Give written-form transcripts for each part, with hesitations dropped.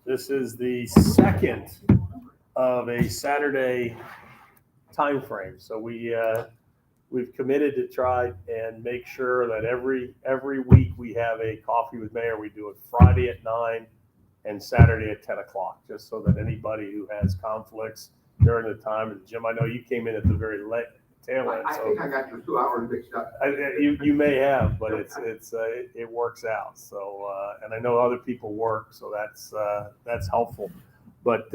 This is the second of a Saturday time frame. So we've committed to try and make sure that every week we have a coffee with mayor. We do it Friday at 9 and Saturday at 10 o'clock, just so that anybody who has conflicts during the time. And Jim, I know you came in at the very late tail end. I think I got your 2 hours mixed up. You may have, but it works out. So and I know other people work, so that's helpful. But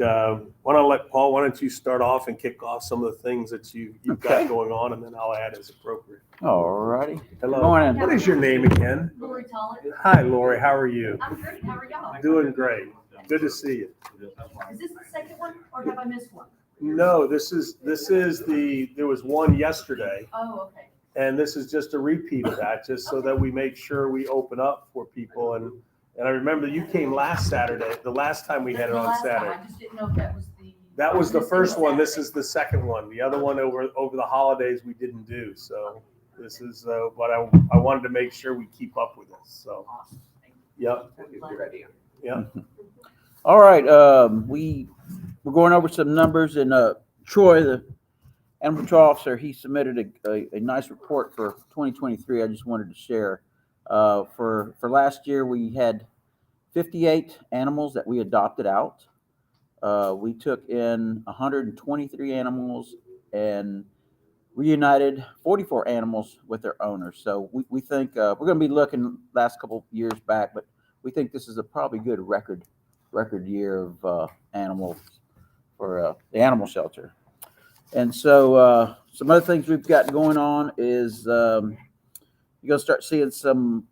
why don't you start off and kick off some of the things that you've got going on, and then I'll add as appropriate. All righty. Hello. Good morning. What is your name again? Lori Toller. Hi, Lori. How are you? I'm great. How are y'all? Doing great. Good to see you. Is this the second one, or have I missed one? No, this is there was one yesterday, Oh, okay. and this is just a repeat of that, just so that we make sure we open up for people. And I remember you came last Saturday, the last time we had it on Saturday. I just didn't know if that was the. That was the first one. This is the second one. The other one over the holidays we didn't do. So this is what I wanted to make sure we keep up with this. So, Awesome. yep, Good idea. yep. All right. We're going over some numbers, and Troy, the animal control officer, he submitted a nice report for 2023. I just wanted to share. For last year, we had 58 animals that we adopted out. We took in 123 animals and reunited 44 animals with their owners. So we think we're going to be looking last couple of years back, but we think this is a probably good record year of animals for the animal shelter. And so some other things we've got going on is you're going to start seeing some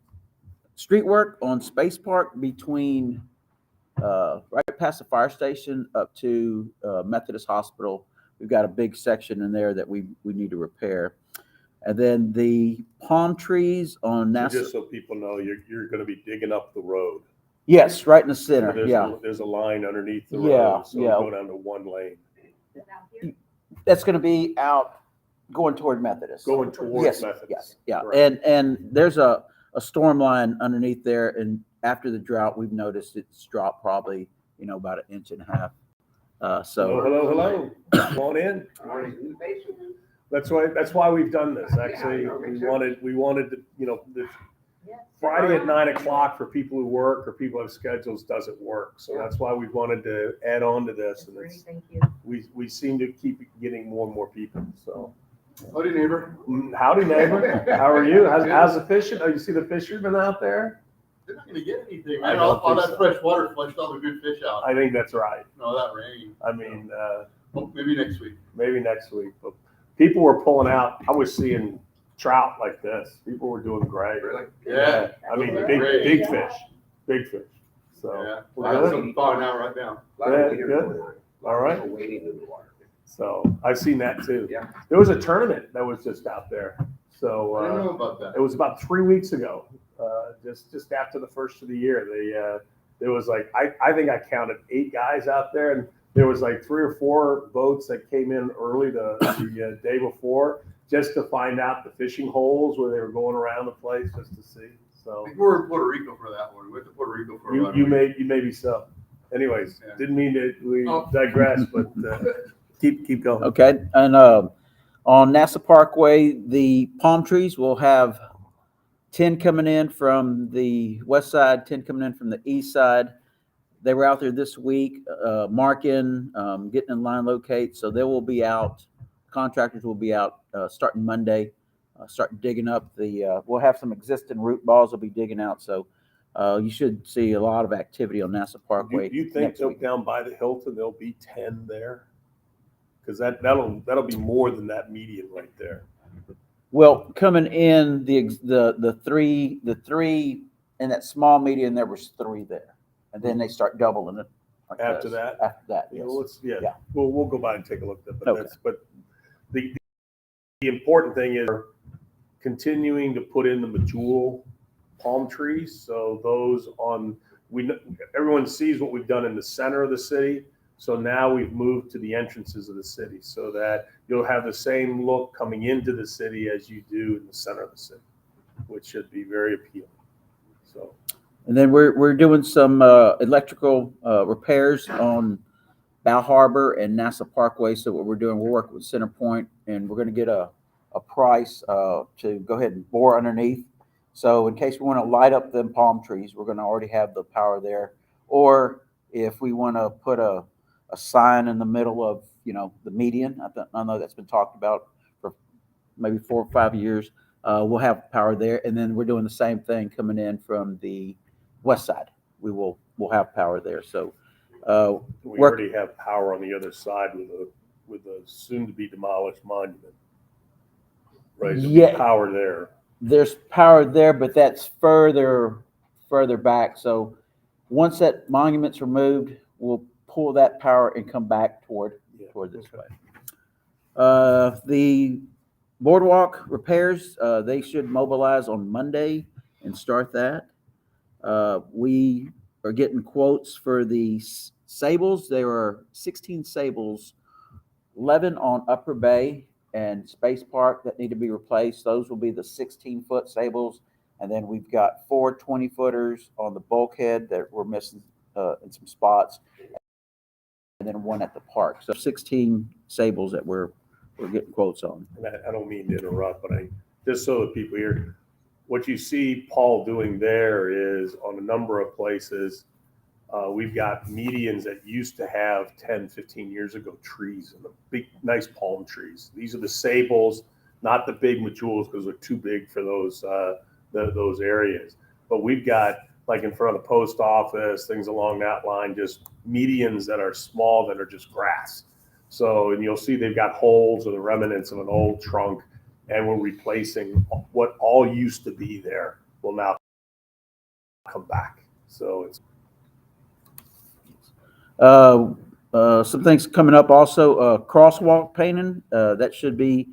street work on Space Park between right past the fire station up to Methodist Hospital. We've got a big section in there that we need to repair. And then the palm trees on NASA. Just so people know, you're going to be digging up the road. Yes, right in the center. There's a line underneath the road, so we go down to one lane. That's going to be out going toward Methodist. Going towards Methodist. Yes, yeah. Right. And there's a storm line underneath there, and after the drought, we've noticed it's dropped probably about 1.5 inches. Hello. Come on in. That's why we've done this. Actually, we wanted to, Friday at 9 o'clock for people who work or people who have schedules doesn't work. So that's why we wanted to add on to this. And Thank you. we seem to keep getting more and more people. So Howdy, neighbor. howdy, neighbor. How are you? How's the fishing? Oh, you see the fishermen out there? They're not gonna get anything, I man. don't All think that so. fresh water flushed all the good fish out. I think that's right. No, that rain. I mean, Well, maybe next week. maybe next week. But people were pulling out. I was seeing trout like this. People were doing great. Really? Yeah. I mean, Those are big great. fish. So Yeah. we're I have good. some thawing out right now. Good. All right. Waiting in the water. So I've seen that too. Yeah. There was a tournament that was just out there. I didn't So know about that. it was about 3 weeks ago, just after the first of the year. There was like, I think I counted 8 guys out there, and there was like 3 or 4 boats that came in early the day before just to find out the fishing holes where they were going around the place just to see. So I think we're in Puerto Rico for that one. We went to Puerto Rico for about a you week. may be so. Anyways, Yeah. didn't mean that we Oh. digress, but keep going. Okay, and on NASA Parkway, the palm trees will have 10 coming in from the west side, 10 coming in from the east side. They were out there this week, marking, getting in line locate, so they will be out. Contractors will be out starting Monday, start digging up we'll have some existing root balls will be digging out, so you should see a lot of activity on NASA Parkway. Do you think next week. down by the Hilton there'll be 10 there? Because that'll be more than that median right there. Well, coming in the three in that small median, there was 3 there, and then they start doubling it like After this. that? After that, Yeah, yes. well, Yeah. We'll go by and take a look at that. But Okay. but the important thing is continuing to put in the medjool palm trees. So those everyone sees what we've done in the center of the city. So now we've moved to the entrances of the city so that you'll have the same look coming into the city as you do in the center of the city, which should be very appealing. So And then we're doing some electrical repairs on Bow Harbor and NASA Parkway. So what we're doing, we're working with CenterPoint, and we're going to get a price to go ahead and bore underneath. So in case we want to light up them palm trees, we're going to already have the power there. Or if we want to put a sign in the middle of, the median, I know that's been talked about for maybe 4 or 5 years, we'll have power there. And then we're doing the same thing coming in from the west side. We'll have power there. So We already have power on the other side with a soon-to-be demolished monument. Right, there'll be Yeah. power there. there's power there, but that's further back. So once that monument's removed, we'll pull that power and come back toward this way. The boardwalk repairs, they should mobilize on Monday and start that. We are getting quotes for the sables. There are 16 sables, 11 on Upper Bay and Space Park that need to be replaced. Those will be the 16-foot sables. And then we've got 4 20-footers on the bulkhead that we're missing in some spots. And then one at the park. So 16 sables that we're getting quotes on. And I don't mean to interrupt, but just so that people hear, what you see Paul doing there is on a number of places, we've got medians that used to have 10, 15 years ago trees and the big, nice palm trees. These are the sables, not the big majules because they're too big for those areas. But we've got, like in front of the post office, things along that line, just medians that are small that are just grass. So, and you'll see they've got holes or the remnants of an old trunk, and we're replacing what all used to be there will now come back. So it's some things coming up also, crosswalk painting, that should be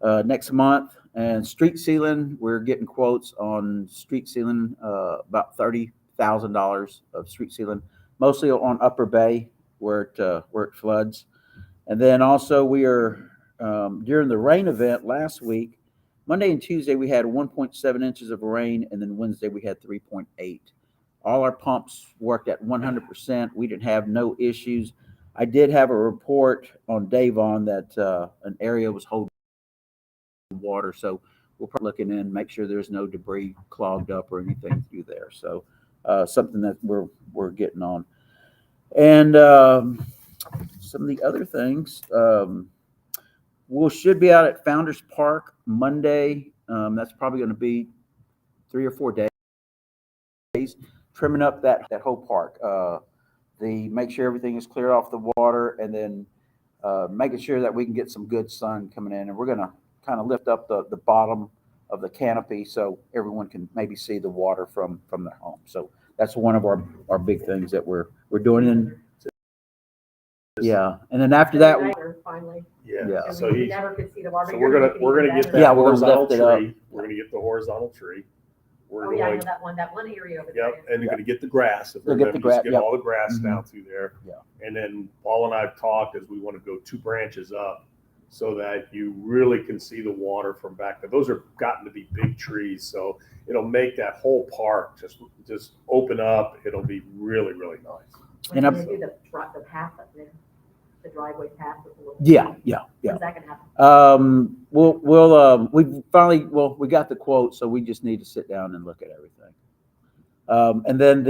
next month. And street sealing, we're getting quotes on street sealing, about $30,000 of street sealing, mostly on Upper Bay where it floods. And then also we are, during the rain event last week, Monday and Tuesday, we had 1.7 inches of rain, and then Wednesday we had 3.8. All our pumps worked at 100%. We didn't have no issues. I did have a report on Davon that an area was holding water, so we're probably looking in, make sure there's no debris clogged up or anything through there. So something that we're getting on. And some of the other things, we should be out at Founders Park Monday. That's probably going to be 3 or 4 days, trimming up that whole park. Make sure everything is cleared off the water, and then making sure that we can get some good sun coming in. And we're going to kind of lift up the bottom of the canopy so everyone can maybe see the water from their home. So that's one of our big things that we're doing. And yeah, and then after that, Finally. yeah. So we never could see the water. So we're gonna get that Yeah, we're gonna horizontal lift it up. tree. We're gonna get the horizontal tree. We're Oh, yeah, I going, know that one area over yep, there. and you're gonna get the grass. If We'll get the remember, grass, just get yep. all the grass Mhm. down through there. Yeah. And then Paul and I have talked as we want to go 2 branches up so that you really can see the water from back there. Those are gotten to be big trees, so it'll make that whole park just open up. It'll be really, really nice. And When they do the path up there, the driveway path with the little. yeah. When's that gonna happen? We got the quote, so we just need to sit down and look at everything. And then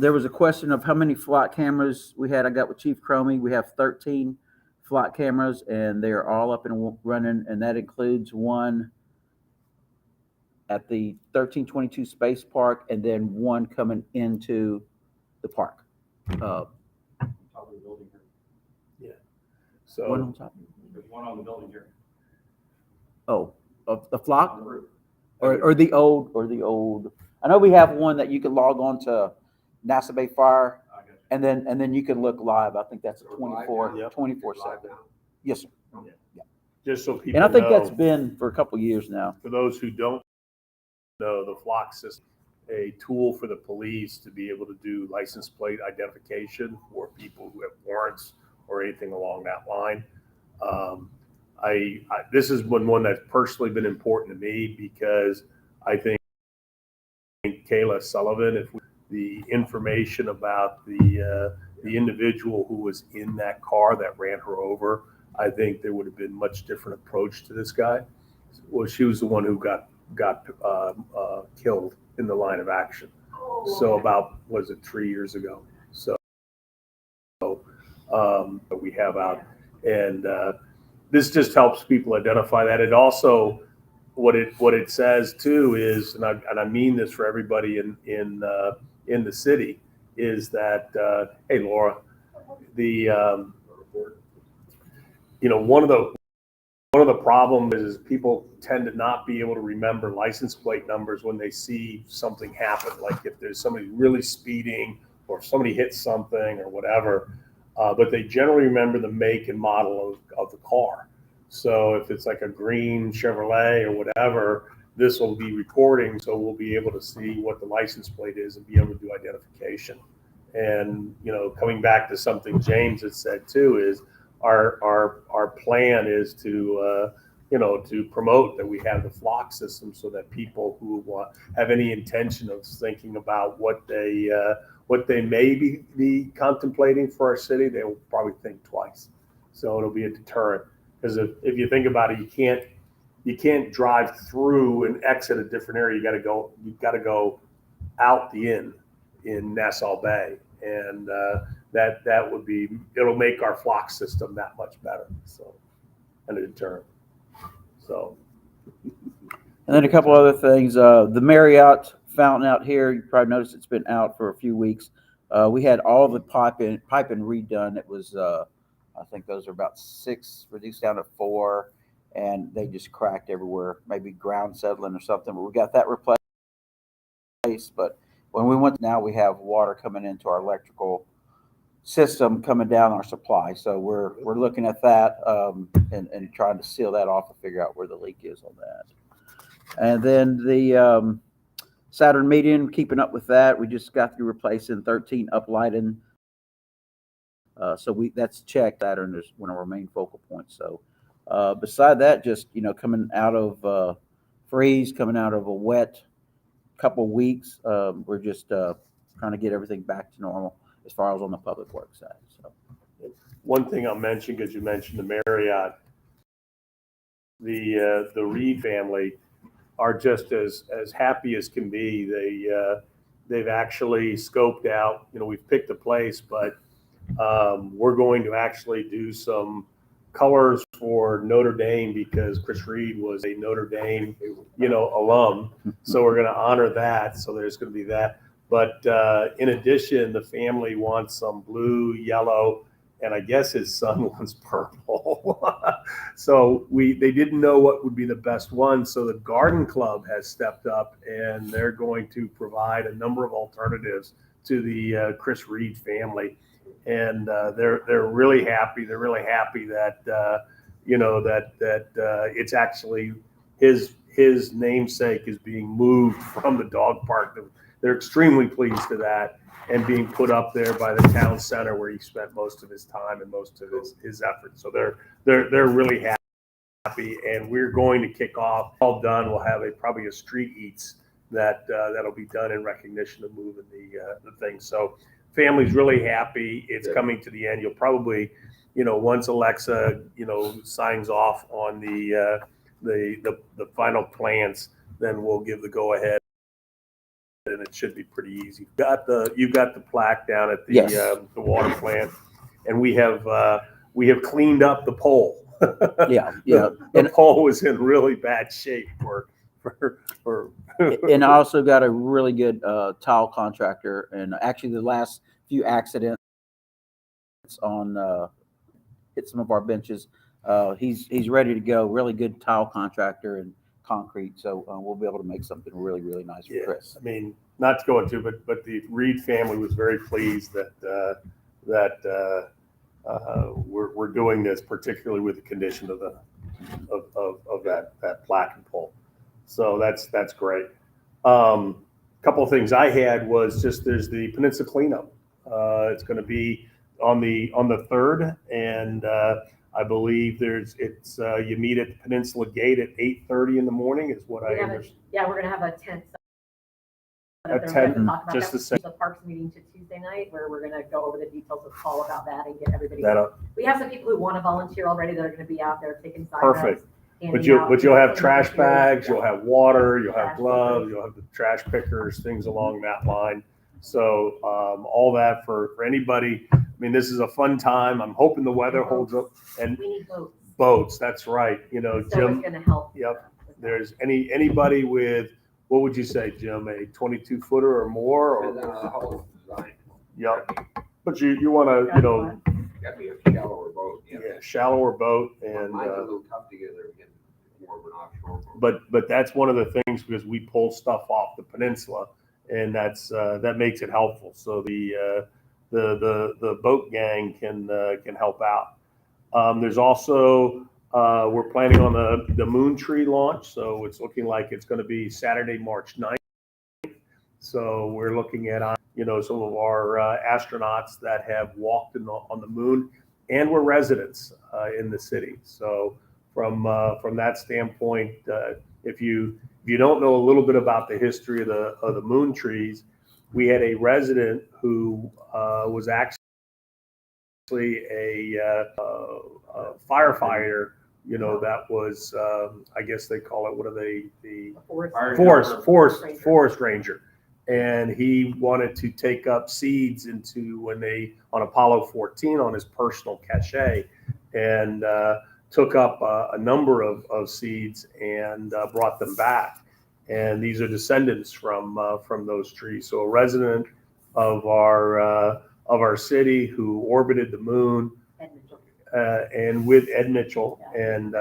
there was a question of how many flock cameras we had. I got with Chief Cromie. We have 13 flock cameras, and they are all up and running, and that includes one at the 1322 Space Park, and then one coming into the park. Top of the building here. So One on top. There's one on the building here. Oh, of the flock, On the roof. or the old. I know we have one that you can log on to NASA Bay Fire, I got you. and then you can look live. I think that's a So live 24 now? Yep. 24/7. Yes, sir. just so people And I think know, that's been for a couple years now. for those who don't know, the flock system, a tool for the police to be able to do license plate identification for people who have warrants or anything along that line. This has been one that's personally been important to me because I think Kayla Sullivan, if the information about the individual who was in that car that ran her over, I think there would have been much different approach to this guy. Well, she was the one who got killed in the line of action. So about, was it 3 years ago? So we have out, and this just helps people identify that. It also, what it says too is, and I mean this for everybody in the city, is that hey Laura, one of the problems is people tend to not be able to remember license plate numbers when they see something happen, like if there's somebody really speeding or if somebody hits something or whatever, but they generally remember the make and model of the car. So if it's like a green Chevrolet or whatever, this will be recording, so we'll be able to see what the license plate is and be able to do identification. And coming back to something James had said too, is our plan is to to promote that we have the flock system, so that people who have any intention of thinking about what they may be contemplating for our city, they will probably think twice. So it'll be a deterrent, because if you think about it, you can't drive through and exit a different area. You've got to go out the inn in Nassau Bay, and that would be, it'll make our flock system that much better. So, and a deterrent. So, And then a couple other things. The Marriott fountain out here, you probably noticed it's been out for a few weeks. We had all the piping redone. It was, I think those are about 6, reduced down to 4, and they just cracked everywhere. Maybe ground settling or something. But we got that replaced. But when we went, now we have water coming into our electrical system coming down our supply. So we're looking at that and trying to seal that off and figure out where the leak is on that. And then the Saturn median, keeping up with that. We just got through replacing 13 uplighting. So that's checked. Saturn is one of our main focal points. So beside that, just coming out of freeze, coming out of a wet couple weeks, we're just trying to get everything back to normal as far as on the public works side. So one thing I'll mention, because you mentioned the Marriott, the Reed family are just as happy as can be. They've actually scoped out. We've picked a place, but we're going to actually do some colors for Notre Dame, because Chris Reed was a Notre Dame, alum. So we're going to honor that. So there's going to be that. But in addition, the family wants some blue, yellow, and I guess his son wants purple. So they didn't know what would be the best one. So the Garden Club has stepped up, and they're going to provide a number of alternatives to the Chris Reed family. And they're really happy. They're really happy that that it's actually his namesake is being moved from the dog park. They're extremely pleased to that, and being put up there by the town center where he spent most of his time and most of his effort. So they're really happy, and we're going to kick off. All done. We'll have probably a street eats that'll be done in recognition of moving the thing. So family's really happy. It's coming to the end. You'll probably, once Alexa, signs off on the final plans, then we'll give the go ahead, and it should be pretty easy. You've got the plaque down at the Yes. The water plant, and we have cleaned up the pole. yeah. The pole was in really bad shape for. And I also got a really good tile contractor, and actually the last few accidents on hit some of our benches. He's ready to go. Really good tile contractor and concrete, so we'll be able to make something really, really nice for Chris. I mean, not to go into, but the Reed family was very pleased that we're doing this, particularly with the condition of that plaque and pole. So that's great. Couple of things I had was just there's the Peninsula cleanup. It's going to be on the 3rd, and I believe you meet at the Peninsula Gate at 8:30 in the morning is what I understand. Yeah, we're gonna have a tent But At then we have to 10, talk about just that. the same. The parks meeting to Tuesday night, where we're gonna go over the details with Paul about that and get everybody. That, We have some people who want to volunteer already that are gonna be out there taking sign Perfect. ups, but handing you, out, but you'll have cleanup trash materials. bags, you'll have water, you'll have Trash gloves, pickers. you'll have the trash pickers, things along that line. So, all that for anybody. I mean, this is a fun time. I'm hoping the weather holds up, and We need boats. boats, that's right. You know, So it's Jim, gonna help. yep. There's anybody with, what would you say, Jim, a 22 footer or more, And then or, the whole design. yep. But you want to, you know, Got to be a shallower boat. yeah, shallower boat and, Mine's a little tough to get there because it's more of an offshore boat. but that's one of the things, because we pull stuff off the peninsula, and that makes it helpful. So the boat gang can help out. There's also, we're planning on the Moon Tree launch, so it's looking like it's going to be Saturday, March 9th. So we're looking at, some of our astronauts that have walked on the moon, and we're residents in the city. So from that standpoint, if you don't know a little bit about the history of the moon trees, we had a resident who was actually a firefighter. That was, I guess they call it, what are they? The forest ranger. And he wanted to take up seeds on Apollo 14 on his personal cache, and took up a number of seeds and brought them back. And these are descendants from those trees. So a resident of our city who orbited the moon, and with Ed Mitchell, and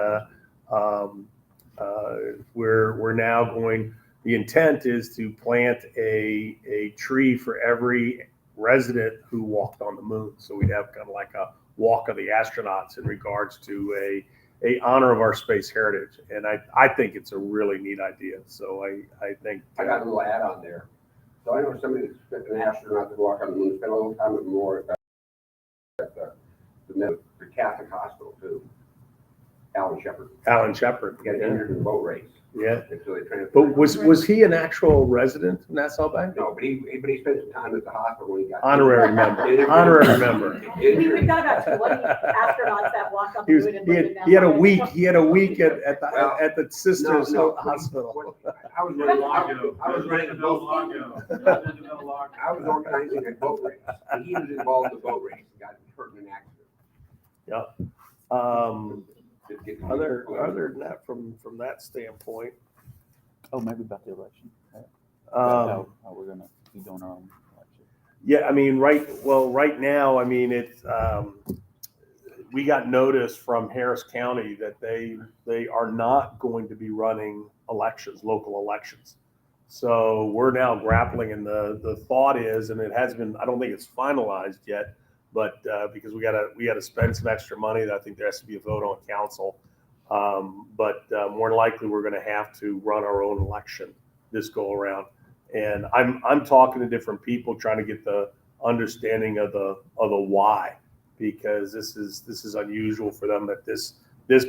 we're now going. The intent is to plant a tree for every resident who walked on the moon. So we'd have kind of like a walk of the astronauts in regards to a honor of our space heritage. And I think it's a really neat idea. So I think I got a little add on there. So I know somebody that's an astronaut to walk on the moon, spent a little time at the Catholic hospital too. Alan Shepard. He got injured in the boat race. Yeah. And so they transferred. But was he an actual resident of Nassau Bay? No, but he spent some time at the hospital when he got Honorary member. Honorary member. We've got about 20 astronauts that walk on the moon and live in He had a Napa. week. He had a week at the sister's hospital. I was running a boat. I was organizing a boat race, and he was involved in the boat race and got hurt in an accident. Yep. Just getting- Other than that, from that standpoint, Oh, maybe about the election. um, How we're gonna be doing our own election. yeah, I mean, right now, I mean, it's, we got notice from Harris County that they are not going to be running elections, local elections. So we're now grappling, and the thought is, and it has been, I don't think it's finalized yet, but because we gotta spend some extra money, that I think there has to be a vote on council. But more than likely, we're going to have to run our own election this go around. And I'm talking to different people, trying to get the understanding of the why, because this is unusual for them at this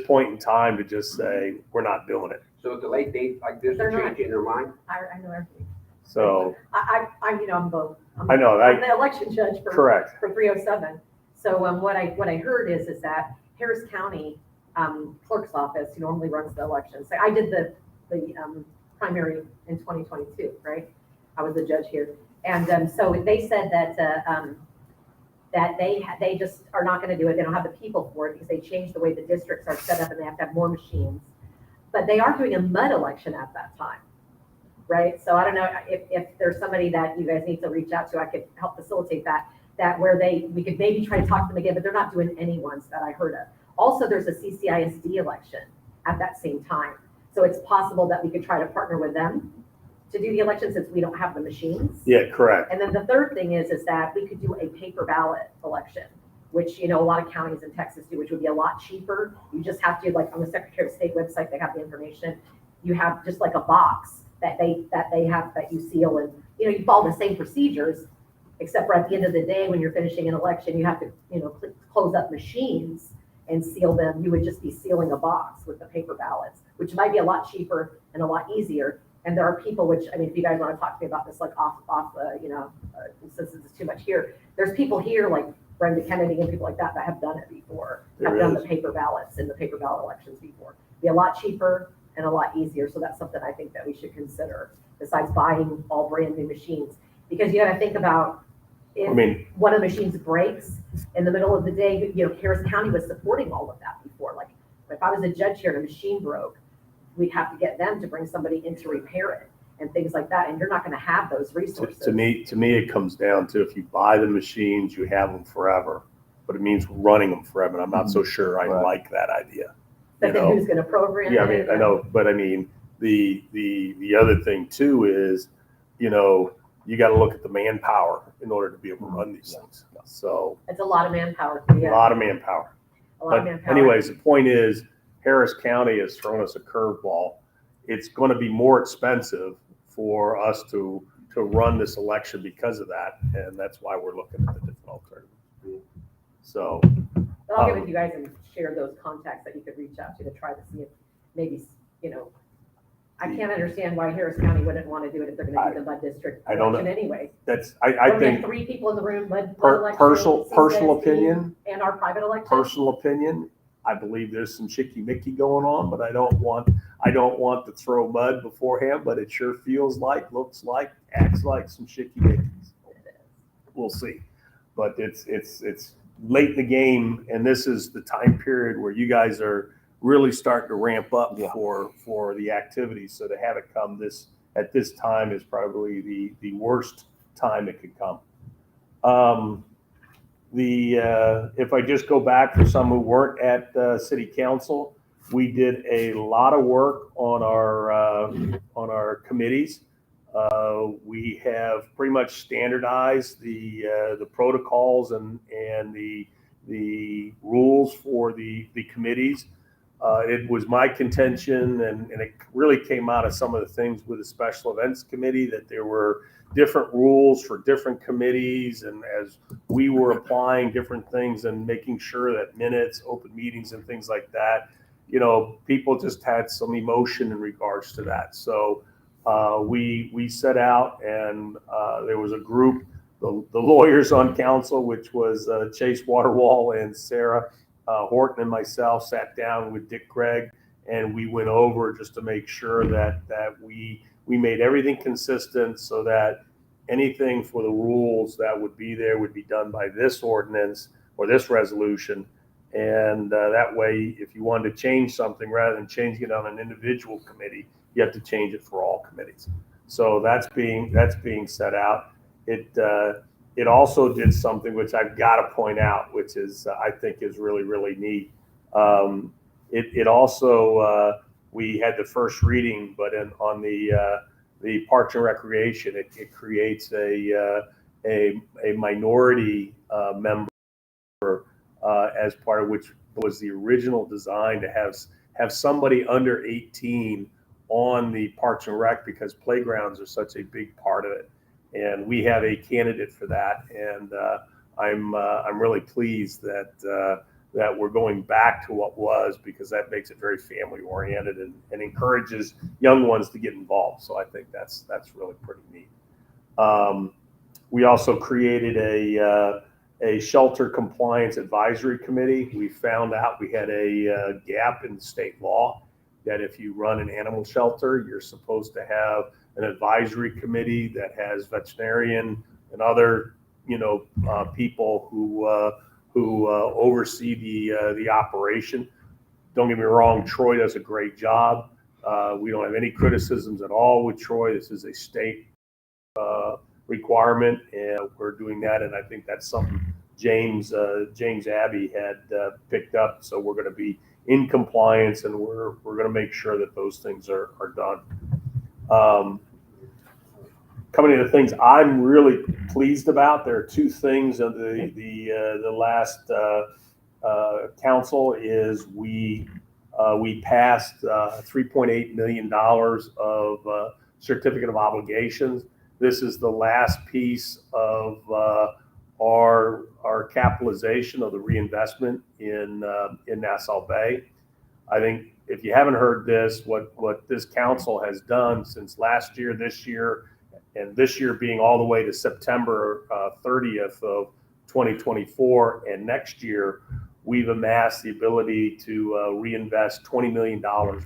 point in time to just say we're not doing it. So at the late date like this, They're they're not. changing their mind? I know everything. So I'm both. I know, I'm the election judge for correct. 307. So what I heard is that Harris County clerk's office, who normally runs the elections. So I did the primary in 2022, right? I was the judge here, and so they said that they just are not going to do it. They don't have the people for it because they changed the way the districts are set up, and they have to have more machines. But they are doing a mud election at that time, right? So I don't know if there's somebody that you guys need to reach out to. I could help facilitate that where we could maybe try to talk to them again, but they're not doing any ones that I heard of. Also, there's a CCISD election at that same time. So it's possible that we could try to partner with them to do the election since we don't have the machines. Yeah, correct. And then the third thing is that we could do a paper ballot election, which, a lot of counties in Texas do, which would be a lot cheaper. You just have to, like on the Secretary of State website, they have the information. You have just like a box that they have that you seal, and, you follow the same procedures, except for at the end of the day, when you're finishing an election, you have to, close up machines and seal them. You would just be sealing a box with the paper ballots, which might be a lot cheaper and a lot easier. And there are people, which, I mean, if you guys want to talk to me about this, like since it's too much here, there's people here like Brenda Kennedy and people like that have done it before, have There done is. the paper ballots and the paper ballot elections before. Be a lot cheaper and a lot easier. So that's something I think that we should consider besides buying all brand new machines. Because you got to think about if one of the machines breaks in the middle of the day, Harris County was supporting all of that before. Like if I was a judge here and a machine broke, we'd have to get them to bring somebody in to repair it and things like that. And you're not going to have those resources. To me, it comes down to if you buy the machines, you have them forever, but it means running them forever. And I'm not so sure I like that idea. But then who's going to program Yeah, it? I know, but the other thing too is, you got to look at the manpower in order to be able to run these things. So It's a lot of manpower. a lot of manpower. But anyways, the point is, Harris County has thrown us a curveball. It's going to be more expensive for us to run this election because of that, and that's why we're looking at the different alternatives. So, But I'll get with you guys and share those contacts that you could reach out to try to see if maybe, I can't understand why Harris County wouldn't want to do it if they're going to do the mud district I don't know. election anyway. that's, When I we think, have 3 people in the room, mud election, personal CCSD, opinion, and our private election. personal opinion, I believe there's some chicky-micky going on, but I don't want to throw mud beforehand, but it sure feels like, looks like, acts like some chicky-mickies. We'll see. But it's late in the game, and this is the time period where you guys are really starting to ramp up for the activities. So to have it come at this time is probably the worst time it could come. If I just go back for some who weren't at City Council, we did a lot of work on our committees. We have pretty much standardized the protocols and the rules for the committees. It was my contention, and it really came out of some of the things with the Special Events Committee, that there were different rules for different committees, and as we were applying different things and making sure that minutes, open meetings, and things like that, people just had some emotion in regards to that. So we set out, and there was a group, the lawyers on council, which was Chase Waterwall and Sarah Horton and myself, sat down with Dick Craig, and we went over just to make sure that we made everything consistent, so that anything for the rules that would be there would be done by this ordinance or this resolution. And that way, if you wanted to change something, rather than changing it on an individual committee, you have to change it for all committees. So that's being set out. It also did something which I've got to point out, which is I think is really, really neat. It also we had the first reading, but on the Parks and Recreation, it creates a minority member as part of which was the original design to have somebody under 18 on the Parks and Rec, because playgrounds are such a big part of it. And we have a candidate for that, and I'm really pleased that we're going back to what was, because that makes it very family oriented and encourages young ones to get involved. So I think that's really pretty neat. We also created a shelter compliance advisory committee. We found out we had a gap in state law that if you run an animal shelter, you're supposed to have an advisory committee that has veterinarian and other, people who oversee the operation. Don't get me wrong, Troy does a great job. We don't have any criticisms at all with Troy. This is a state requirement, and we're doing that. And I think that's something James Abbey had picked up. So we're going to be in compliance, and we're going to make sure that those things are done. Coming to the things I'm really pleased about, there are 2 things of the last council is we passed $3.8 million of certificate of obligations. This is the last piece of our capitalization of the reinvestment in Nassau Bay. I think if you haven't heard this, what this council has done since last year, this year, and this year being all the way to September 30th of 2024, and next year, we've amassed the ability to reinvest $20 million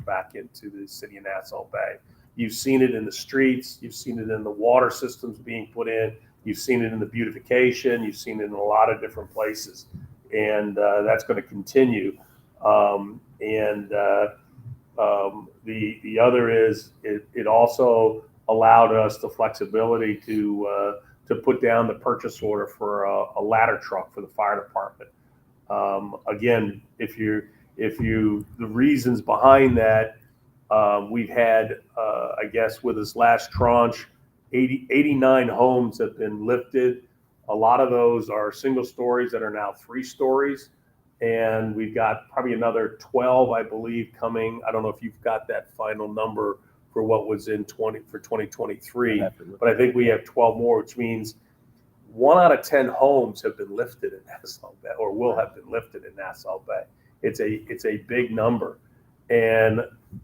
back into the city of Nassau Bay. You've seen it in the streets, you've seen it in the water systems being put in, you've seen it in the beautification, you've seen it in a lot of different places, and that's going to continue. The other is it also allowed us the flexibility to put down the purchase order for a ladder truck for the fire department. Again, the reasons behind that, we've had, I guess with this last tranche, 89 homes have been lifted. A lot of those are single stories that are now 3 stories. And we've got probably another 12, I believe, coming. I don't know if you've got that final number for what was in 2023, but I think we have 12 more, which means 1 out of 10 homes have been lifted in Nassau Bay, or will have been lifted in Nassau Bay. It's a big number, and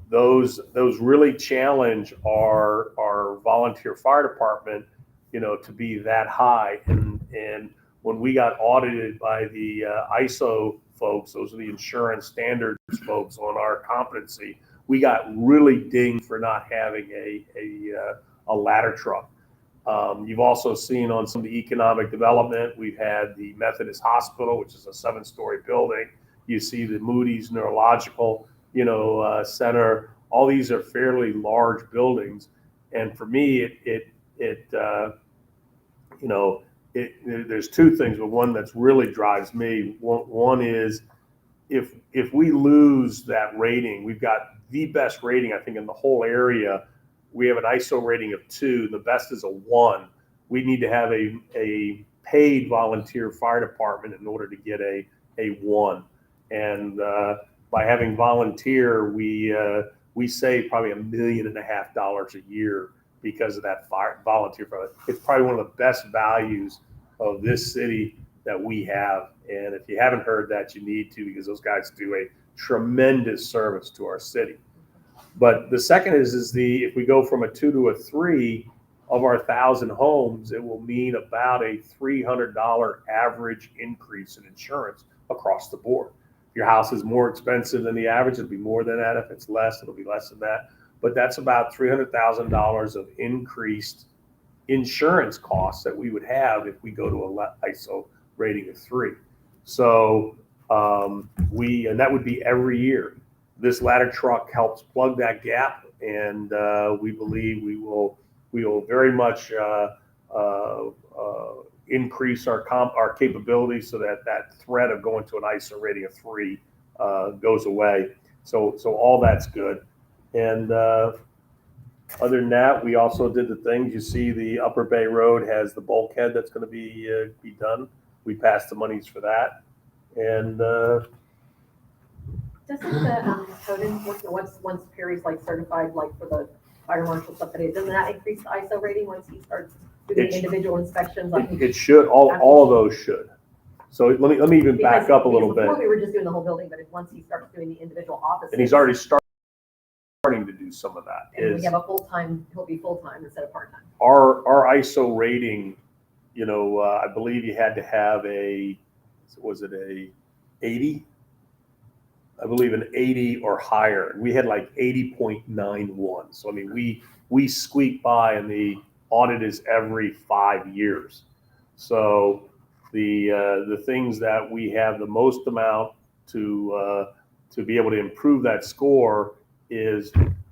those really challenge our volunteer fire department, to be that high. And when we got audited by the ISO folks, those are the insurance standards folks on our competency, we got really dinged for not having a ladder truck. You've also seen on some of the economic development, we've had the Methodist Hospital, which is a 7-story building. You see the Moody's Neurological, Center. All these are fairly large buildings, and for me, there's 2 things, but one that's really drives me. One is if we lose that rating, we've got the best rating, I think, in the whole area. We have an ISO rating of 2. The best is a 1. We need to have a paid volunteer fire department in order to get a 1. And by having volunteer, we save probably $1.5 million a year because of that volunteer. It's probably one of the best values of this city that we have. And if you haven't heard that, you need to, because those guys do a tremendous service to our city. But the second is if we go from a 2 to a 3 of our 1,000 homes, it will mean about a $300 average increase in insurance across the board. If your house is more expensive than the average, it'll be more than that. If it's less, it'll be less than that. But that's about $300,000 of increased insurance costs that we would have if we go to a ISO rating of 3. So and that would be every year. This ladder truck helps plug that gap, and we believe we will very much increase our capabilities so that threat of going to an ISO rating of 3 goes away. So all that's good. And other than that, we also did the things. You see, the Upper Bay Road has the bulkhead that's going to be done. We passed the monies for that, and. Doesn't the code enforcement, once Perry's certified, for the fire marshal stuff that he doesn't that increase the ISO rating once he starts doing individual inspections? It should. All of those should. So let me even back up a little bit. Before we were just doing the whole building, but once he starts doing the individual offices. And he's already starting to do some of that. And we have a full-time, he'll be full-time instead of part-time. Our ISO rating, I believe you had to have was it a 80? I believe an 80 or higher. We had 80.91. So I mean, we squeak by, and the audit is every 5 years. So the things that we have the most amount to be able to improve that score is,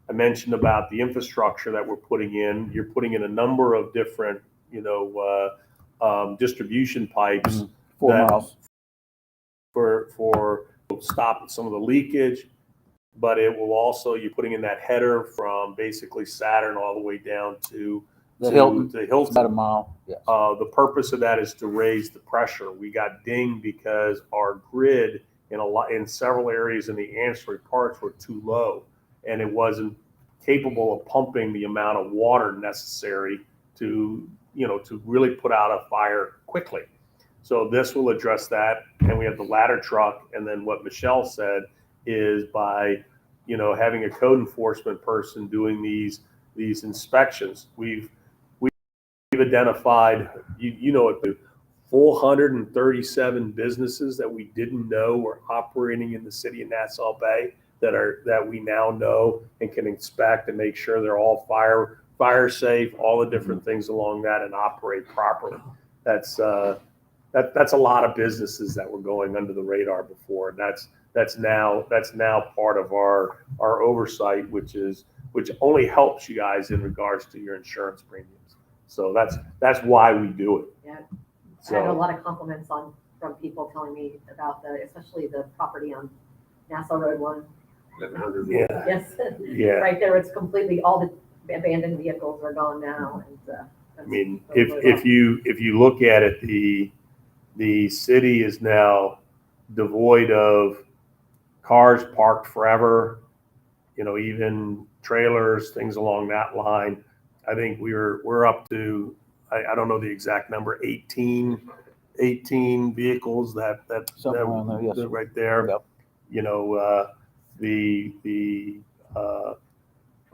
I mentioned about the infrastructure that we're putting in. You're putting in a number of different distribution pipes 4 miles for stop some of the leakage, but it will also, you're putting in that header from basically Saturn all the way down to Hilton. Hilton. About a mile. Yes. The purpose of that is to raise the pressure. We got dinged because our grid in several areas in the ancillary parts were too low, and it wasn't capable of pumping the amount of water necessary to really put out a fire quickly. So this will address that, and we have the ladder truck. And then what Michelle said is by, having a code enforcement person doing these inspections. We've identified, you know it, 437 businesses that we didn't know were operating in the city of Nassau Bay that we now know and can inspect and make sure they're all fire safe, all the different things along that, and operate properly. That's a lot of businesses that were going under the radar before, and that's now part of our oversight, which only helps you guys in regards to your insurance premiums. So that's why we do it. Yeah. So, I had a lot of compliments from people telling me about especially the property on Nassau Road 1. 1100. Yeah. Yes. Yeah. Right there, it's completely, all the abandoned vehicles are gone now. And I mean, if you look at it, the city is now devoid of cars parked forever, even trailers, things along that line. I think we're up to, I don't know the exact number, 18 vehicles that Something around there, yes. right there. Yep. The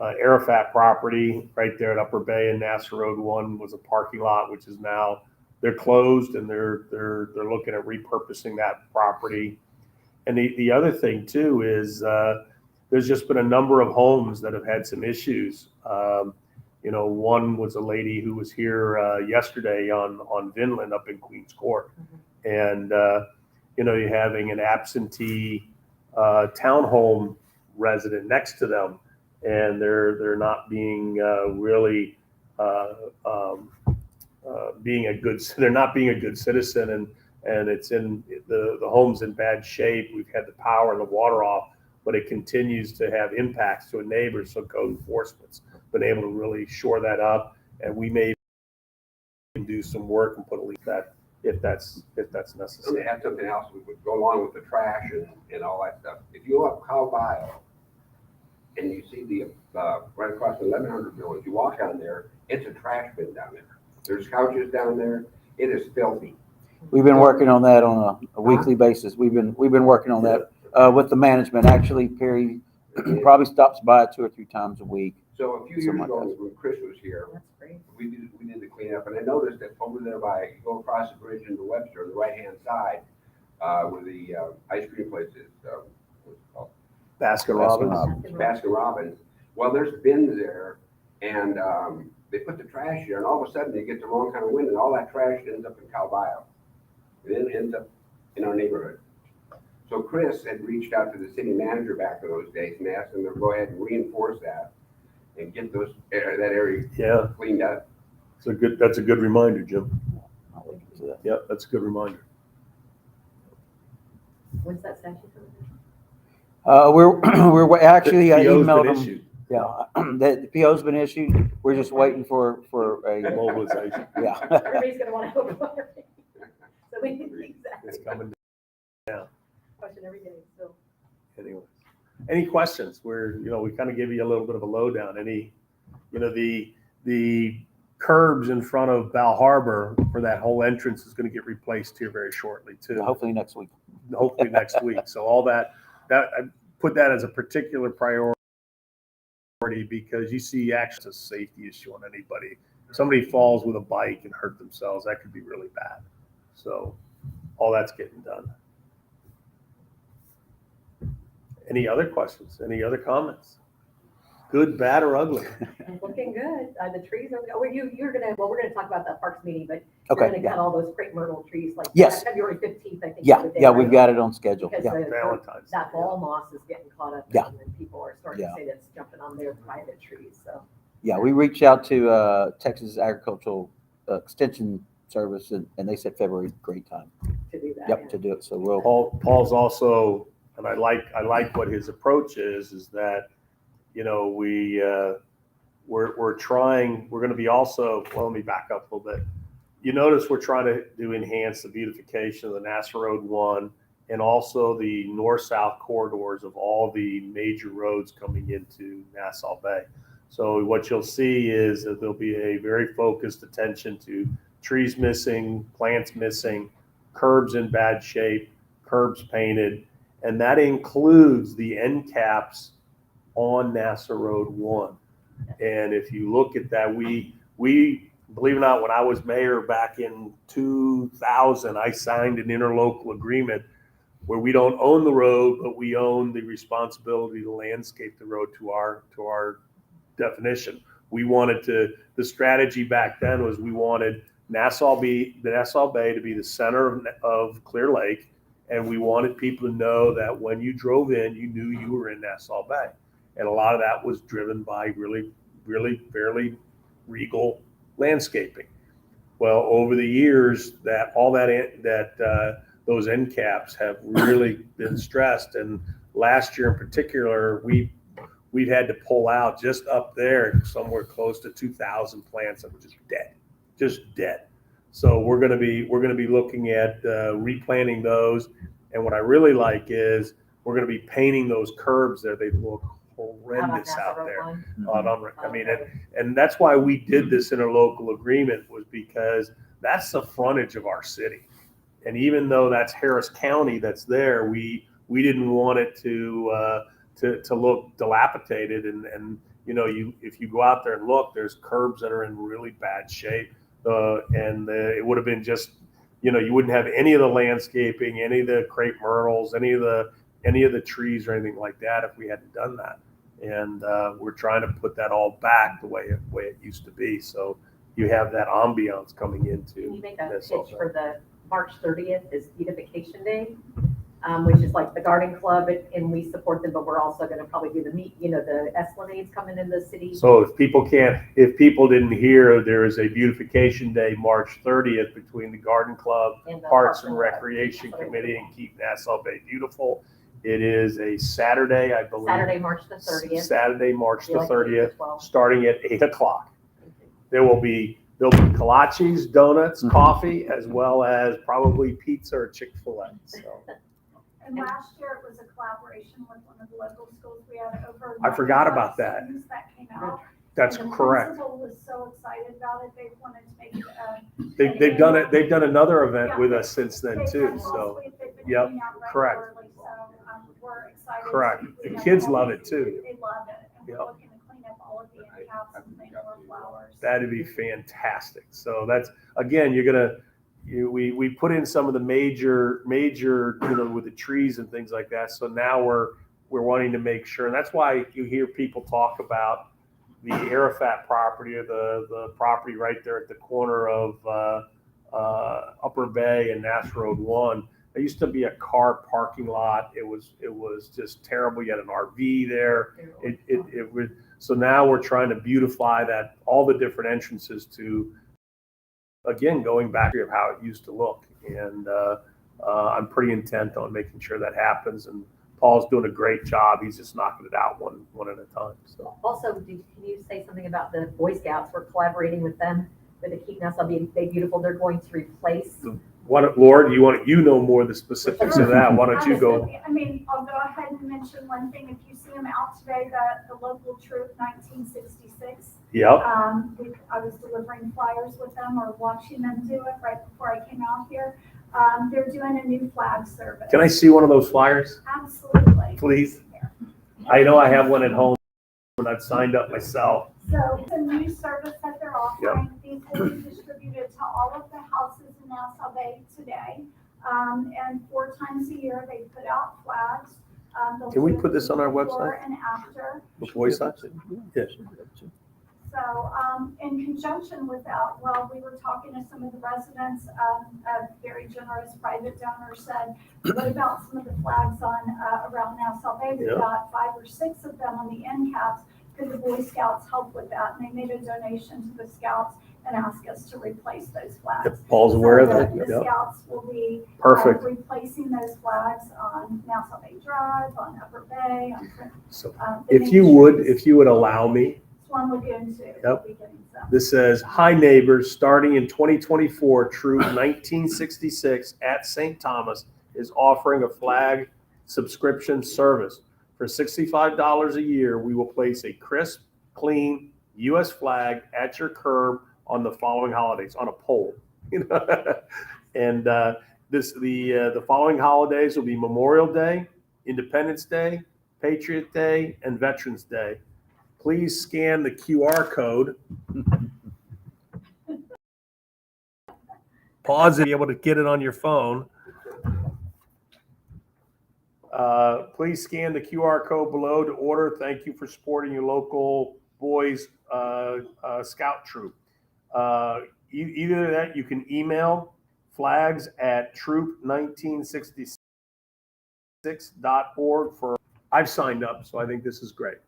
Arafat property right there at Upper Bay and Nassau Road 1 was a parking lot, which is now, they're closed, and they're looking at repurposing that property. And the other thing too is there's just been a number of homes that have had some issues. One was a lady who was here yesterday on Vinland up in Queens Court, and you're having an absentee townhome resident next to them, and they're not being really they're not being a good citizen, and it's in the home's in bad shape. We've had the power and the water off, but it continues to have impacts to a neighbor. So code enforcement's been able to really shore that up, and we may do some work and put a leak that if that's So necessary. they have something else we would go along with the trash and all that stuff. If you go up Cow Bio and you see the right across the 1100 building, if you walk down there, it's a trash bin down there. There's couches down there. It is filthy. We've been working on that on a weekly basis. We've been working on that with the management. Actually, Perry probably stops by 2 or 3 times a week. So a few years Something ago, like that. when Chris was here, that's great. we did the cleanup, and I noticed that over there you go across the bridge into Webster, on the right-hand side, where the ice cream place is, what's it called? Baskin Robbins. Baskin Robbins. Well, there's bins there, and they put the trash here, and all of a sudden they get the wrong kind of wind, and all that trash ends up in Cow Bio. It then ends up in our neighborhood. So Chris had reached out to the city manager back in those days and asked him to go ahead and reinforce that and get that area Yeah, cleaned up. that's a good reminder, Jim. I'll look into that. Yep, that's a good reminder. When's that statute coming? We're actually, I PO's been emailed them. issued. Yeah, the PO's been issued. We're just waiting for a, Mobilization. yeah. Everybody's gonna want to open one. So we can It's exactly coming. question every day, so. Anyway, any questions? We kind of give you a little bit of a lowdown. The curbs in front of Bal Harbor for that whole entrance is going to get replaced here very shortly too. Hopefully next week. Hopefully next week. So all that I put that as a particular priority because you see actually it's a safety issue on anybody. If somebody falls with a bike and hurt themselves, that could be really bad. So all that's getting done. Any other questions? Any other comments? Good, bad, or ugly? It's looking good. The trees are, we're gonna talk about that parks meeting, but Okay, you're gonna yeah. cut all those crepe myrtle trees like Yes. February 15th, I think. is Yeah, the day, yeah, right? we've got it on schedule. Because Yeah, Valentine's. that ball moss is getting caught up, Yeah. and then people are starting to Yeah. say that's jumping on their private trees, so. yeah. We reached out to Texas Agricultural Extension Service, and they said February is a great time. To do that. Yep, yeah. to do it. So we'll. Paul's also, and I like what his approach is that, we're trying, we're going to be also, well, let me back up a little bit. You notice we're trying to enhance the beautification of the Nassau Road 1 and also the north-south corridors of all the major roads coming into Nassau Bay. So what you'll see is that there'll be a very focused attention to trees missing, plants missing, curbs in bad shape, curbs painted, and that includes the end caps on Nassau Road 1. And if you look at that, we believe it or not, when I was mayor back in 2000, I signed an interlocal agreement where we don't own the road, but we own the responsibility to landscape the road to our definition. We wanted the strategy back then was we wanted the Nassau Bay to be the center of Clear Lake, and we wanted people to know that when you drove in, you knew you were in Nassau Bay. And a lot of that was driven by really fairly regal landscaping. Well, over the years, those end caps have really been stressed, and last year in particular, we've had to pull out just up there somewhere close to 2,000 plants that were just dead. So we're going to be looking at replanting those, and what I really like is we're going to be painting those curbs there. They look horrendous out there. I mean, and that's why we did this interlocal agreement, was because that's the frontage of our city. And even though that's Harris County that's there, we didn't want it to look dilapidated. And if you go out there and look, there's curbs that are in really bad shape. It would have been just, you wouldn't have any of the landscaping, any of the crepe myrtles, any of the trees or anything like that if we hadn't done that. And we're trying to put that all back the way it used to be. So you have that ambiance coming into. Can you make a this pitch also. for the March 30th is Beautification Day, which is like the garden club, and we support them, but we're also going to probably do the Esplanades coming in the city. So if people didn't hear, there is a beautification day, March 30th, between the Garden Club, And the Parks and Recreation Committee, and Keep Nassau Bay Beautiful. It is a Saturday, I believe. Saturday, March the 30th. Saturday, March the Like 8 to 30th, 12. starting at 8 o'clock. There'll be kolaches, donuts, coffee, as well as probably pizza or Chick-fil-A. So And last year it was a collaboration with one of the local schools. We had over. I forgot about that. Students that came out. that's And the correct. principal was so excited about it. They wanted to make it. They've done it. They've done another event with us since then They've too. done So last week. They've been yep, coming out correct. regularly, so, we're excited. Correct. to The clean up kids all love the- it too. They love it. And we're Yep. looking to clean up all of the end caps and make more flowers. that'd be fantastic. So that's, again, we put in some of the major, with the trees and things like that. So now we're wanting to make sure, and that's why you hear people talk about the Arafat property, or the property right there at the corner of Upper Bay and Nass Road 1. There used to be a car parking lot. It was just terrible. You had an RV there. It was, so now we're trying to beautify that, all the different entrances to, again, going back to how it used to look. And I'm pretty intent on making sure that happens. And Paul's doing a great job. He's just knocking it out one at a time. So Also, can you say something about the Boy Scouts? We're collaborating with them with the Keep Nassau Bay Beautiful. They're going to replace. Lord, you know more of the specifics of that. Why don't you go? I mean, I'll go ahead and mention one thing. If you see them out today, the local troop 1966. Yep. I was delivering flyers with them or watching them do it right before I came out here. They're doing a new flag service. Can I see one of those flyers, Absolutely. please? I know I have one at home, and I've signed up myself. So it's a new service that they're offering. These will be distributed to all of the houses in Nassau Bay today. And 4 times a year, they put out flags. They'll Can we do it put this on our before website? and after. The voice option? Yes. So, in conjunction with that, well, we were talking to some of the residents, a very generous private donor said, what about some of the flags on, around Nassau Bay? We've Yeah. got 5 or 6 of them on the end caps. Could the Boy Scouts help with that? And they made a donation to the Scouts and asked us to replace those flags. If Paul's aware of So that. The Yep. Scouts will be Perfect. replacing those flags on Nassau Bay Drive, on Upper Bay, on So the if you main would allow me, Swan Lagoon too. Yep. We'll be getting some. this says, "Hi neighbors, starting in 2024, Troop 1966 at St. Thomas is offering a flag subscription service. For $65 a year, we will place a crisp, clean U.S. flag at your curb on the following holidays," on a pole. And the following holidays will be Memorial Day, Independence Day, Patriot Day, and Veterans Day. Please scan the QR code. Pause it, be able to get it on your phone. Please scan the QR code below to order. Thank you for supporting your local boys scout troop. Either that, you can email flags@troop1966.org for. I've signed up, so I think this is great.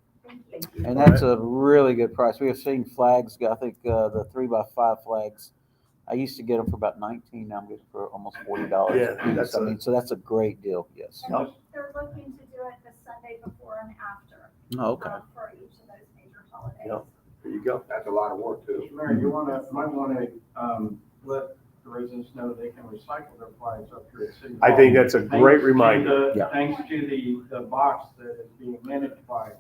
Thank you. And that's a really good price. We have seen flags, I think the 3x5 flags, I used to get them for about 19, now I'm getting for almost $40 Yeah, a piece. that's I mean, so that's a great deal, yes. And they're looking to do it the Sunday before and after, Oh, okay. for each of those major holidays. Yep. There you go. That's a lot of work too. Mr. Mayor, might wanna, let the residents know they can recycle their flags up here at City I Hall. think that's a great reminder. Yeah. Thanks to the box that is being managed by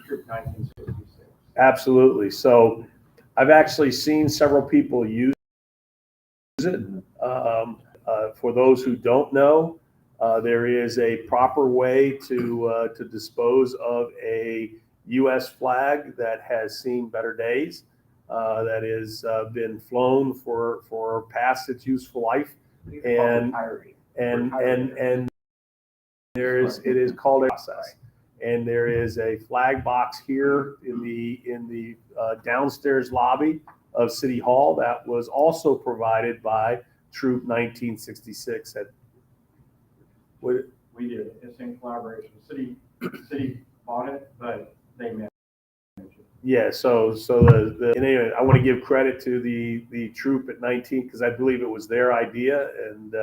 Troop 1966. Absolutely. So I've actually seen several people use it. For those who don't know, there is a proper way to dispose of a U.S. flag that has seen better days, that has been flown for past its useful life, and it is called a process. And there is a flag box here in the downstairs lobby of City Hall that was also provided by Troop 1966. We did, it's in collaboration. City bought it, but they managed it. Yeah, so and anyway, I want to give credit to the troop at 19 because I believe it was their idea, and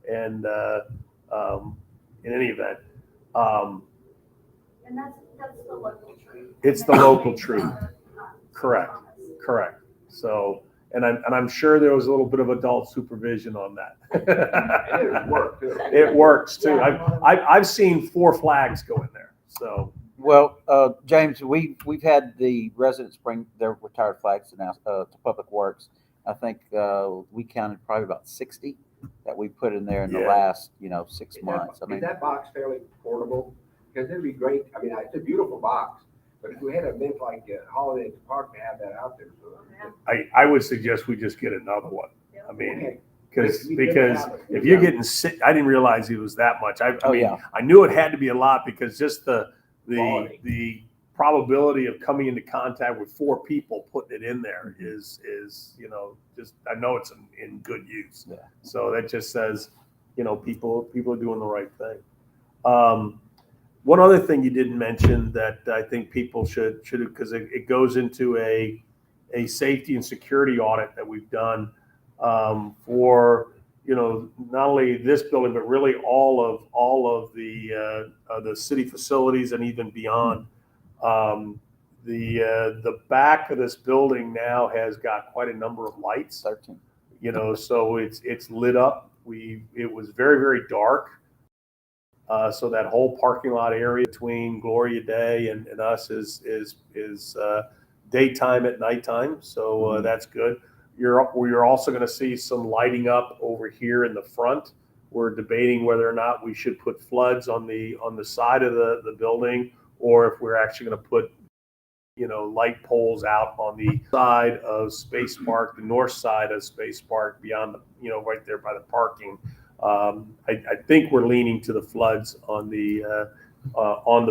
in any event, And that's the local troop. It's the local troop. Correct. So, and I'm sure there was a little bit of adult supervision on that. It worked too. It works too. I've seen 4 flags go in there. So Well, James, we've had the residents bring their retired flags to Public Works. I think we counted probably about 60 that we put in there in the Yeah. last 6 months. I mean, Is that box fairly portable? Because it'd be great, I mean, it's a beautiful box, but if we had an event like Holiday at the Park to have that out there. So I would suggest we just get another one. I mean, Okay. because We did have it. if you're getting sick, I didn't realize it was that much. I Oh, mean, yeah. I knew it had to be a lot because just the Quality. probability of coming into contact with 4 people putting it in there is just I know it's in good use. Yeah. So that just says people are doing the right thing. One other thing you didn't mention that I think people should because it goes into a safety and security audit that we've done for not only this building but really all of the city facilities and even beyond. The back of this building now has got quite a number of lights. 13. So it's lit up. It was very, very dark. So that whole parking lot area between Gloria Day and us is daytime at nighttime. So that's good. You're also going to see some lighting up over here in the front. We're debating whether or not we should put floods on the side of the building, or if we're actually going to put light poles out on the side of Space Park, the north side of Space Park, beyond right there by the parking. I think we're leaning to the floods on the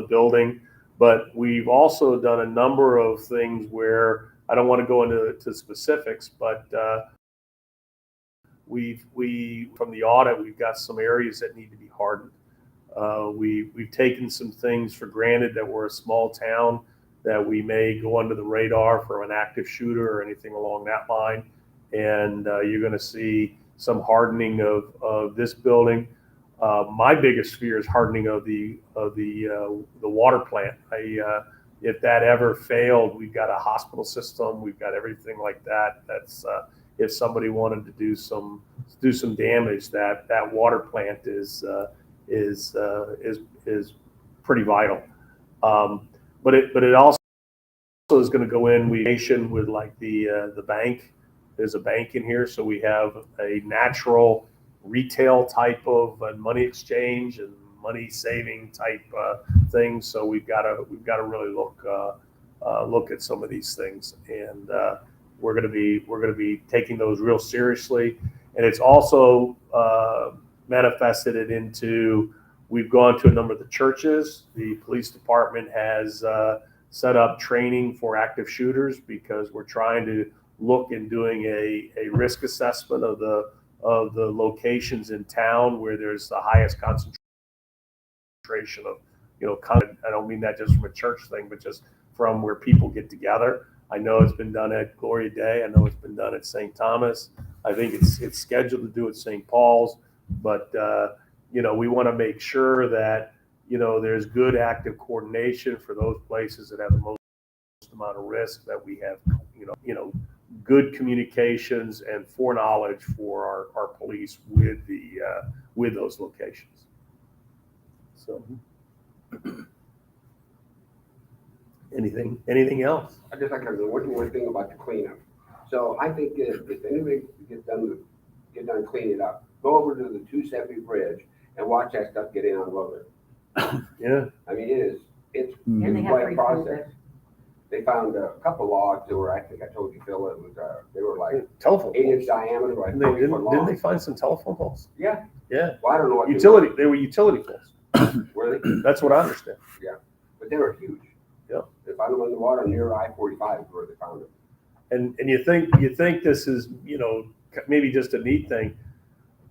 building, but we've also done a number of things where I don't want to go into specifics, but we from the audit we've got some areas that need to be hardened. We've taken some things for granted that we're a small town, that we may go under the radar for an active shooter or anything along that line, and you're going to see some hardening of this building. My biggest fear is hardening of the water plant. If that ever failed, we've got a hospital system, we've got everything like that. That's if somebody wanted to do some damage, that water plant is pretty vital. But it also is going to go in with like the bank. There's a bank in here, so we have a natural retail type of money exchange and money saving type things. So we've got to really look at some of these things, and we're going to be taking those real seriously. And it's also manifested it into, we've gone to a number of the churches. The police department has set up training for active shooters, because we're trying to look and doing a risk assessment of the locations in town where there's the highest concentration of, I don't mean that just from a church thing, but just from where people get together. I know it's been done at Gloria Day. I know it's been done at St. Thomas. I think it's scheduled to do at St. Paul's, but we want to make sure that there's good active coordination for those places that have the most amount of risk, that we have good communications and foreknowledge for our police with those locations. So anything else? I just like to know one more thing about the cleanup. So I think if anybody get done cleaning up, go over to the 270 bridge and watch that stuff get unloaded. Yeah. I mean, it's And they have quite a free process. They found a couple logs that were, I think I told you, Phil, it was they were like Telephone 8-inch poles. diameter, like Didn't 30 they, foot didn't long. they find some telephone poles? Yeah. Yeah. Well, I don't know what They were utility poles. were they? That's what I understand. But they were huge. Yeah. They found them in the water near I-45 is where they found them. And you think this is, maybe just a neat thing.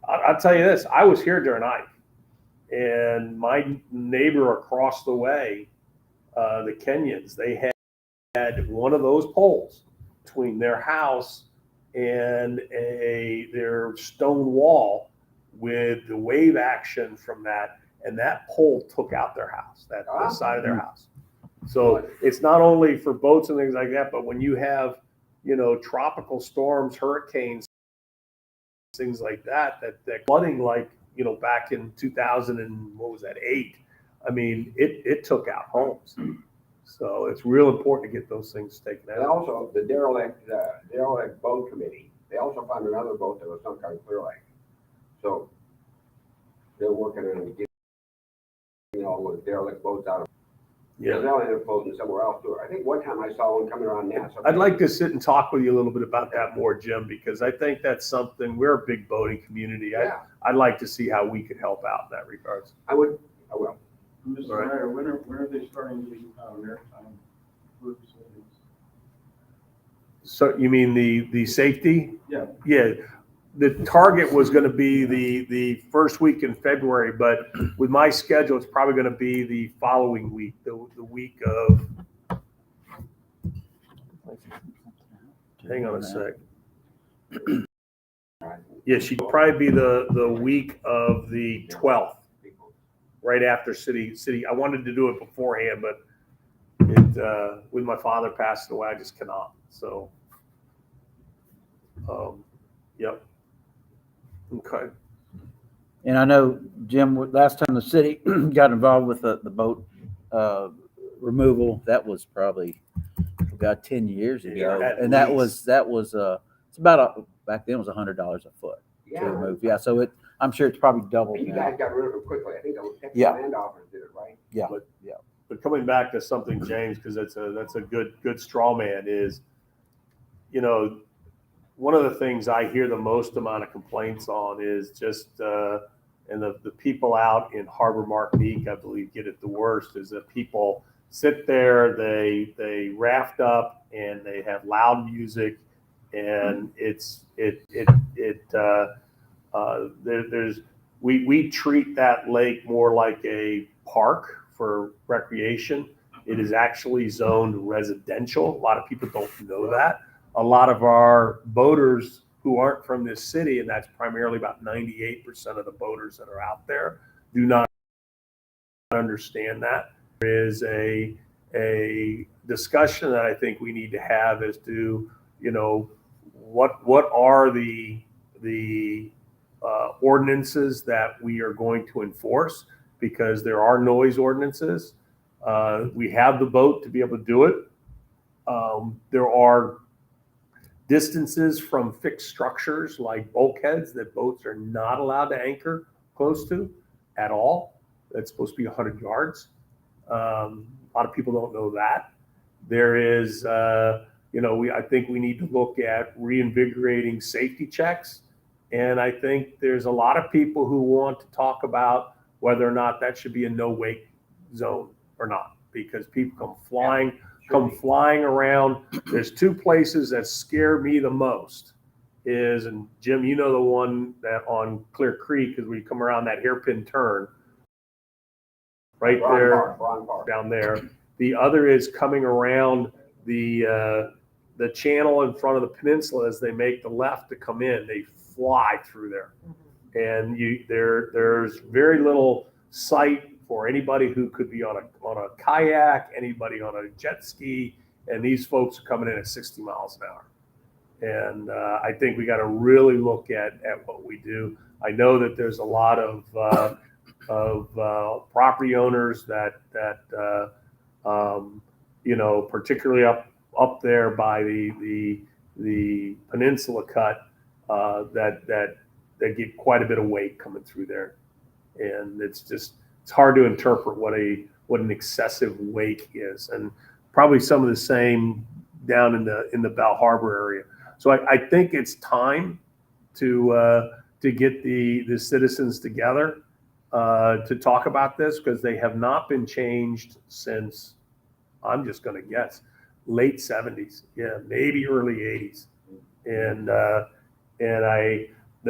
I'll tell you this, I was here during Ike, and my neighbor across the way, the Kenyans, they had one of those poles between their house and their stone wall with the wave action from that, and that pole took out their house, the side of their house. So it's not only for boats and things like that, but when you have, tropical storms, hurricanes, things like that flooding, like, back in 2008, I mean, it took out homes. So it's real important to get those things taken And out. also the derelict boat committee, they also found another boat that was some kind of clear lake. So they're working on getting all those derelict boats out of. Yeah. They'll end up floating somewhere else too. I think one time I saw one coming around NASA. I'd like to sit and talk with you a little bit about that more, Jim, because I think that's something, we're a big boating community. Yeah, I'd like to see how we could help out in that regards. I will. Mr. Right. Mayor, when are they starting the maritime food facilities? So you mean the safety? Yeah. Yeah. The target was going to be the first week in February, but with my schedule, it's probably going to be the following week, the week of, hang on a sec. Yeah, she'd probably be the week of the 12th, right after city. I wanted to do it beforehand, but with my father passing away, I just cannot. So, yep. Okay. And I know, Jim, last time the city got involved with the boat removal, that was probably, about 10 years ago. At And that least. was it's about back then it was $100 a foot to Yeah. remove. Yeah, so I'm sure it's probably doubled You now. guys got rid of it quickly. I think the Texas Yeah. land office did it, right? Yeah. But coming back to something, James, because that's a good straw man is, one of the things I hear the most amount of complaints on is just, and the people out in Harbor Martinique, I believe, get it the worst, is that people sit there, they raft up, and they have loud music, and we treat that lake more like a park for recreation. It is actually zoned residential. A lot of people don't know that. A lot of our boaters who aren't from this city, and that's primarily about 98% of the boaters that are out there, do not understand that. There is a discussion that I think we need to have as to, what are the ordinances that we are going to enforce, because there are noise ordinances. We have the boat to be able to do it. There are distances from fixed structures like bulkheads that boats are not allowed to anchor close to at all. that's supposed to be 100 yards. A lot of people don't know that. There is, I think we need to look at reinvigorating safety checks. And I think there's a lot of people who want to talk about whether or not that should be a no wake zone or not, because people come flying around. There's two places that scare me the most and Jim, you know, the one that on Clear Creek, because we come around that hairpin turn right there down there. The other is coming around the channel in front of the peninsula as they make the left to come in. They fly through there, and there's very little sight for anybody who could be on a kayak, anybody on a jet ski, and these folks are coming in at 60 miles an hour. And I think we got to really look at what we do. I know that there's a lot of property owners that particularly up there by the peninsula cut that get quite a bit of weight coming through there, and it's hard to interpret what an excessive wake is, and probably some of the same down in the Bell Harbor area. So I think it's time to get the citizens together to talk about this, because they have not been changed since, I'm just going to guess, late 70s, maybe early 80s, and the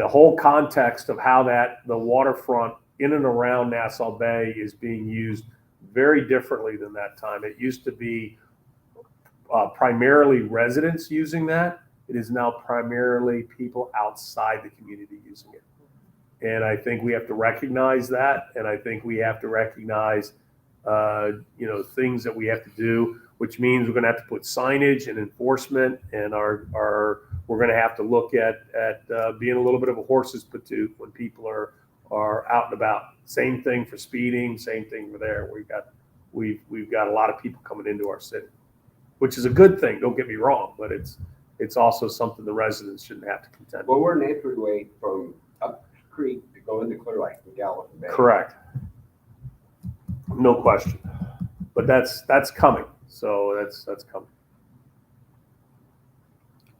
whole context of how the waterfront in and around Nassau Bay is being used very differently than that time. It used to be primarily residents using that. It is now primarily people outside the community using it. And I think we have to recognize that. And I think we have to recognize, things that we have to do, which means we're going to have to put signage and enforcement, and we're going to have to look at being a little bit of a horse's patoot when people are out and about. Same thing for speeding, same thing for there. We've got a lot of people coming into our city, which is a good thing. Don't get me wrong, but it's also something the residents shouldn't have to contend with. Well, we're an entryway from up creek to go into Clear Lake from Gallatin Bay. Correct. No question. But that's coming. So that's coming.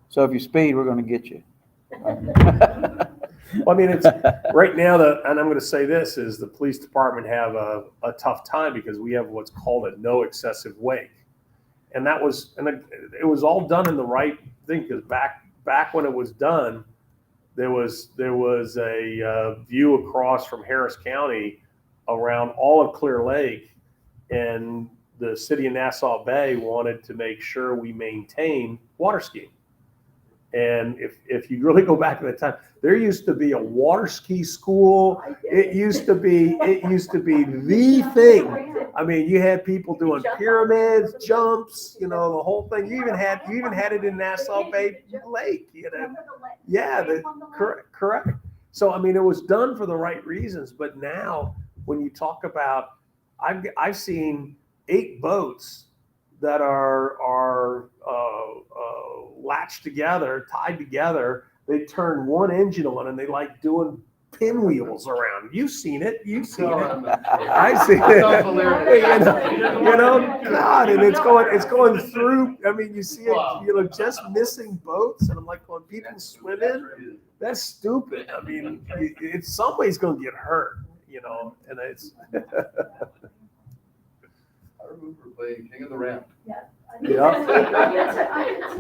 So if you speed, we're going to get you. Well, I mean, it's right now, and I'm going to say this, is the police department have a tough time because we have what's called a no excessive wake. And it was all done in the right thing, because back when it was done, there was a view across from Harris County around all of Clear Lake, and the city of Nassau Bay wanted to make sure we maintain water skiing. And if you really go back to that time, there used to be a water ski school. It used to be the thing. I mean, you had people doing pyramids, jumps, the whole thing. You even had it in Nassau Bay Lake. Correct. So I mean, it was done for the right reasons. But now, when you talk about, I've seen 8 boats that are latched together, tied together. They turn one engine on, and they like doing pinwheels around. You've seen it. I've seen it. God, and it's going through. I mean, you see it, just missing boats, and I'm like, when people swim in, that's stupid. I mean, it's somebody's going to get hurt, and it's. I remember playing King of the Ramp.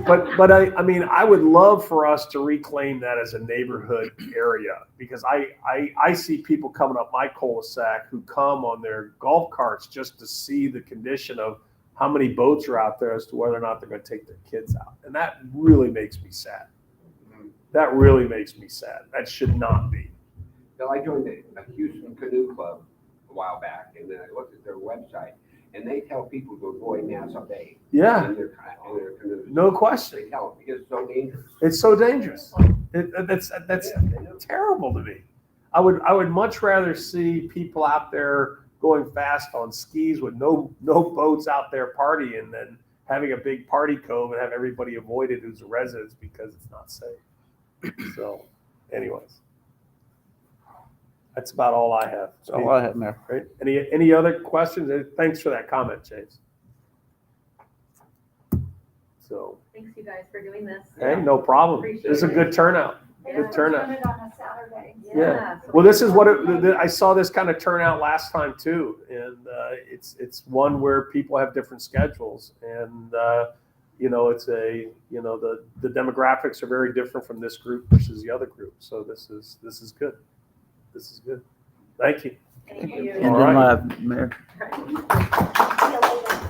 But I mean, I would love for us to reclaim that as a neighborhood area, because I see people coming up my cul-de-sac who come on their golf carts just to see the condition of how many boats are out there as to whether or not they're going to take their kids out. And that really makes me sad. That should not be. So I joined the Houston Canoe Club a while back, and then I looked at their website, and they tell people to avoid Nassau Bay. Yeah. In their canoes. No question. They tell them because it's so dangerous. It's so dangerous. That's terrible to me. I would much rather see people out there going fast on skis with no boats out there partying than having a big party cove and have everybody avoid it who's a resident because it's not safe. So, anyways. That's about all I have. That's all I have, Mayor. Right? Any other questions? Thanks for that comment, James. So, Thanks you guys for doing this. hey, no problem. Appreciate This is a it. good turnout. Thanks Good for turnout. doing it on a Saturday. Yeah. so Well, this is what I saw this kind of turnout last time too, and it's one where people have different schedules, and it's the demographics are very different from this group versus the other group. So this is good. This is good. Thank you. Thank you. And All then right. live, Mayor. See you later.